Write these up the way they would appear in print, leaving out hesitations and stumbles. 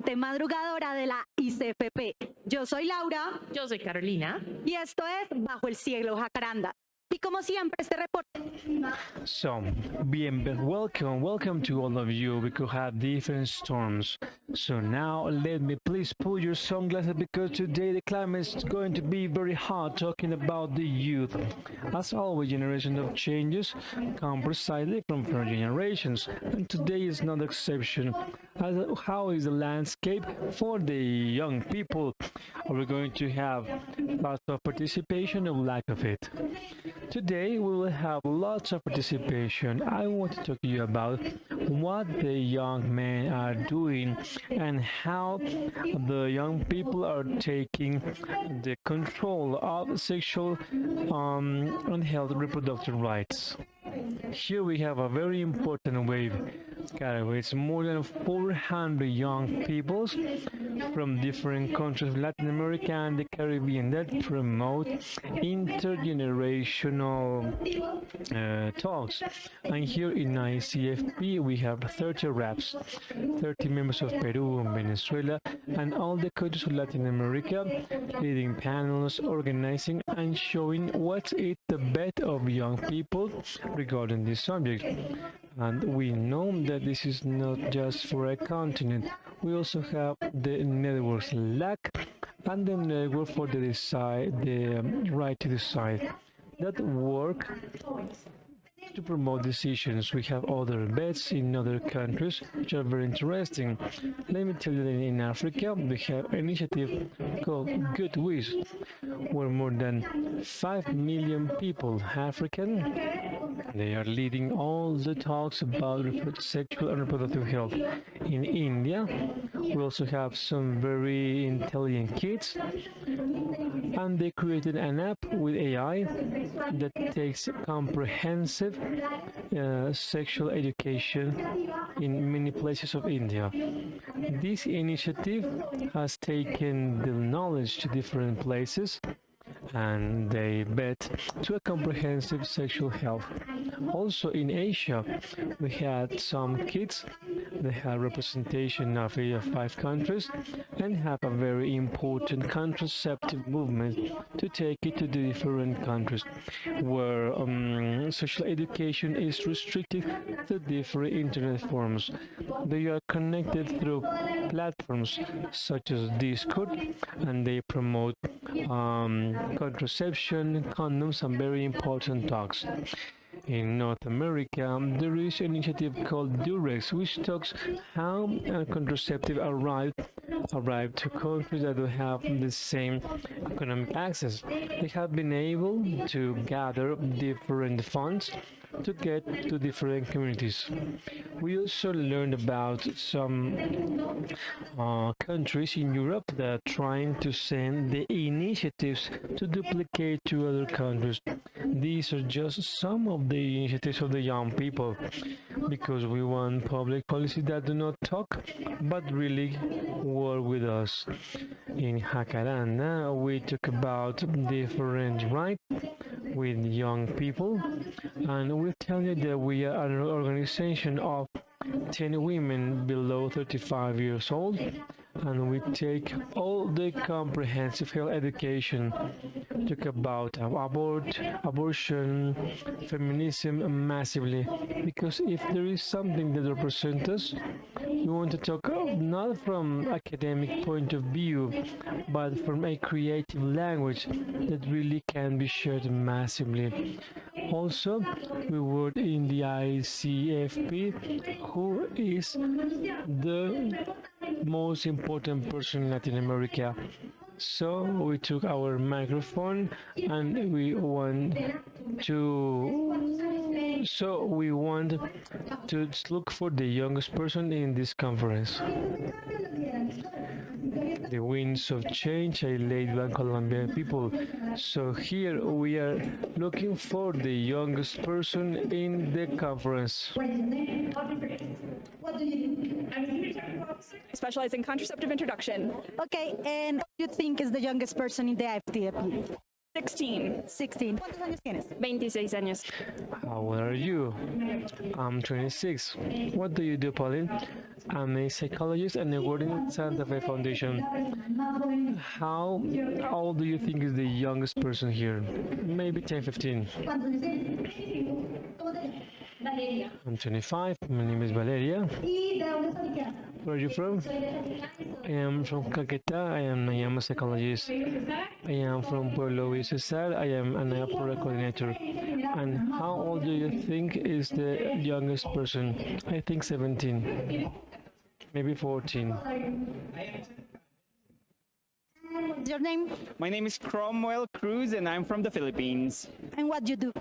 mente madrugadora de la ICFP. Yo soy Laura. Yo soy Carolina. Y esto es Bajo el Cielo Jacaranda. Y como siempre, este reporte. So, welcome to all of you. We could have different storms. So now let me please put your sunglasses because today the climate is going to be very hot, talking about the youth. As always, generation of changes come precisely from former generations, and today is no exception. How is the landscape for the young people? Are we going to have lots of participation or lack of it? Today we will have lots of participation. I want to talk to you about what the young men are doing and how the young people are taking the control of sexual and health reproductive rights. Here we have a very important wave. It's more than 400 young people from different countries of Latin America and the Caribbean that promote intergenerational talks. And here in ICFP we have 30 reps, 30 members of Peru and Venezuela and all the countries of Latin America, leading panels, organizing and showing what is the bet of young people regarding this subject. And we know that this is not just for a continent. We also have the networks LAC and the network for the right to decide that work to promote decisions. We have other bets in other countries which are very interesting. Let me tell you that in Africa we have an initiative called Good Wish, where more than 5 million people, African, they are leading all the talks about sexual and reproductive health. In India, we also have some very intelligent kids, and they created an app with AI that takes comprehensive sexual education in many places of India. This initiative has taken the knowledge to different places and they bet to a comprehensive sexual health. Also in Asia, we had some kids. They have representation of 5 countries and have a very important contraceptive movement to take it to the different countries where sexual education is restricted to different internet forms. They are connected through platforms such as Discord and they promote contraception, condoms and very important talks. In North America, there is an initiative called Durex, which talks how contraceptive arrived to countries that don't have the same economic access. They have been able to gather different funds to get to different communities. We also learned about some countries in Europe that are trying to send the initiatives to duplicate to other countries. These are just some of the initiatives of the young people, because we want public policy that do not talk but really work with us. In Jacaranda, we talk about different rights with young people, and we tell you that we are an organization of 10 women below 35 years old, and we take all the comprehensive health education, talk about abortion, feminism massively, because if there is something that represents us, we want to talk not from academic point of view, but from a creative language that really can be shared massively. Also, we work in the ICFP, who is the most important person in Latin America. So we took our microphone and we want to look for the youngest person in this conference. The winds of change are laid by Colombian people. So here we are looking for the youngest person in the conference. What do you do? I specialize in contraceptive introduction. Okay, and who do you think is the youngest person in the IFTP? 16. 16. ¿Cuántos años tienes? 26 años. How old are you? I'm 26. What do you do, Pauline? I'm a psychologist and I work in Santa Fe Foundation. How old do you think is the youngest person here? Maybe 10, 15. I'm 25. My name is Valeria. Where are you from? I am from Caquetá. I am a psychologist. I am from Pueblo Cesar. I am an opera coordinator. And how old do you think is the youngest person? I think 17. Maybe 14. What's your name My name is Cromwell Cruz and I'm from the Philippines. and what you do?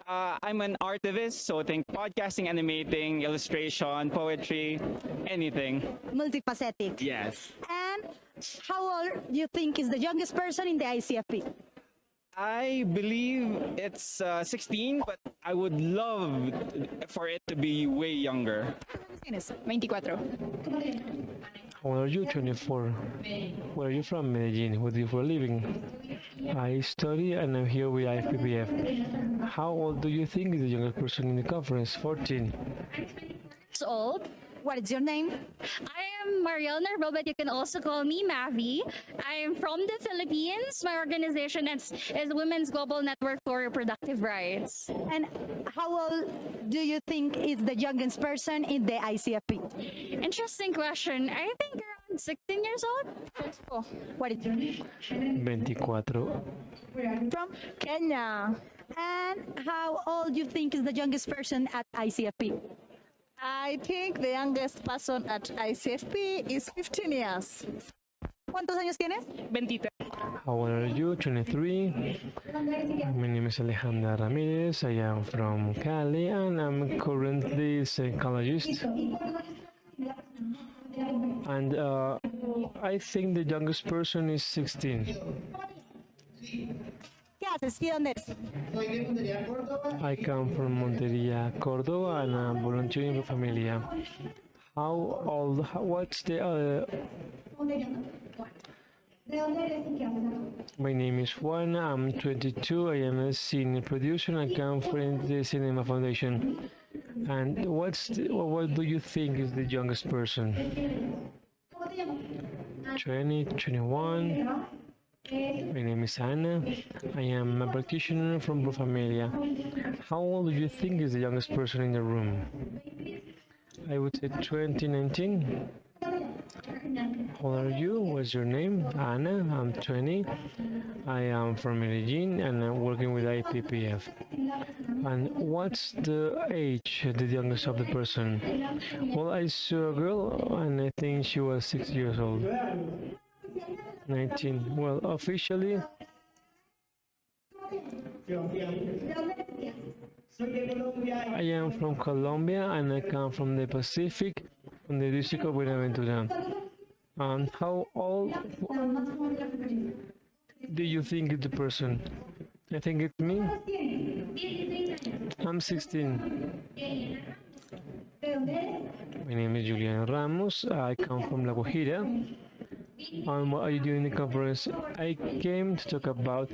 I'm an artivist, so think podcasting, animating, illustration, poetry, anything. Multifaceted. Yes. And how old do you think is the youngest person in the ICFP? I believe it's 16, but I would love for it to be way younger. Tienes 24. How old are you? 24. Where are you from? Medellin. What do you do for a living? I study and I'm here with IPPF. How old do you think is the youngest person in the conference? 14. Years old. What is your name? I am Mariel Narbo, but you can also call me Mavi. I am from the Philippines. My organization is Women's Global Network for Reproductive Rights. And how old do you think is the youngest person in the ICFP? Interesting question. I think around 16 years old. Oh. What is your name? 24. From Kenya. And how old do you think is the youngest person at ICFP? I think the youngest person at ICFP is 15 years. ¿Cuántos años tienes? 23. How old are you? 23. My name is Alejandra Ramirez. I am from Cali and I'm currently a psychologist. And I think the youngest person is 16. ¿Qué haces? ¿Y dónde eres? I come from Monteria, Córdoba, and I'm volunteering for Familia. How old? What's the My name is Juan. I'm 22. I am a senior producer and I come from the Cinema Foundation. And what do you think is the youngest person? 20, 21. My name is Anna. I am a practitioner from Pro Familia. How old do you think is the youngest person in the room? I would say 2019. How old are you? What's your name? Anna. I'm 20. I am from Medellin and I'm working with IPPF. And what's the age, the youngest of the person? Well, I saw a girl and I think she was 6 years old. 19. Well, officially, I am from Colombia and I come from the Pacific, from the district of Buenaventura. And how old do you think is the person? I think it's me. I'm 16. My name is Julian Ramos. I come from La Guajira. What are you doing in the conference? I came to talk about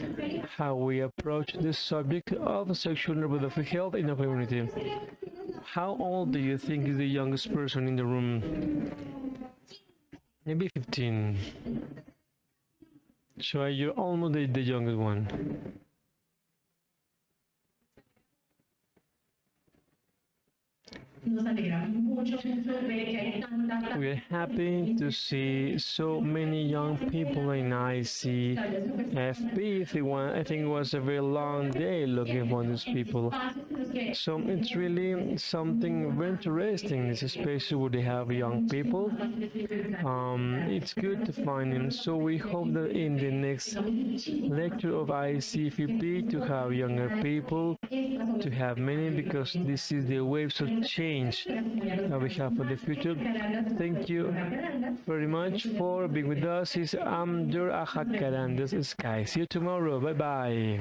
how we approach the subject of sexual and reproductive health in our community. How old do you think is the youngest person in the room? Maybe 15. So you're almost the youngest one. We are happy to see so many young people in ICFP. I think it was a very long day looking for these people. So it's really something very interesting. It's a space where they have young people. It's good to find them. So we hope that in the next lecture of ICFP to have younger people, to have many, because this is the waves of change that we have for the future. Thank you very much for being with us. I'm your Jacarandas Sky. See you tomorrow. Bye bye.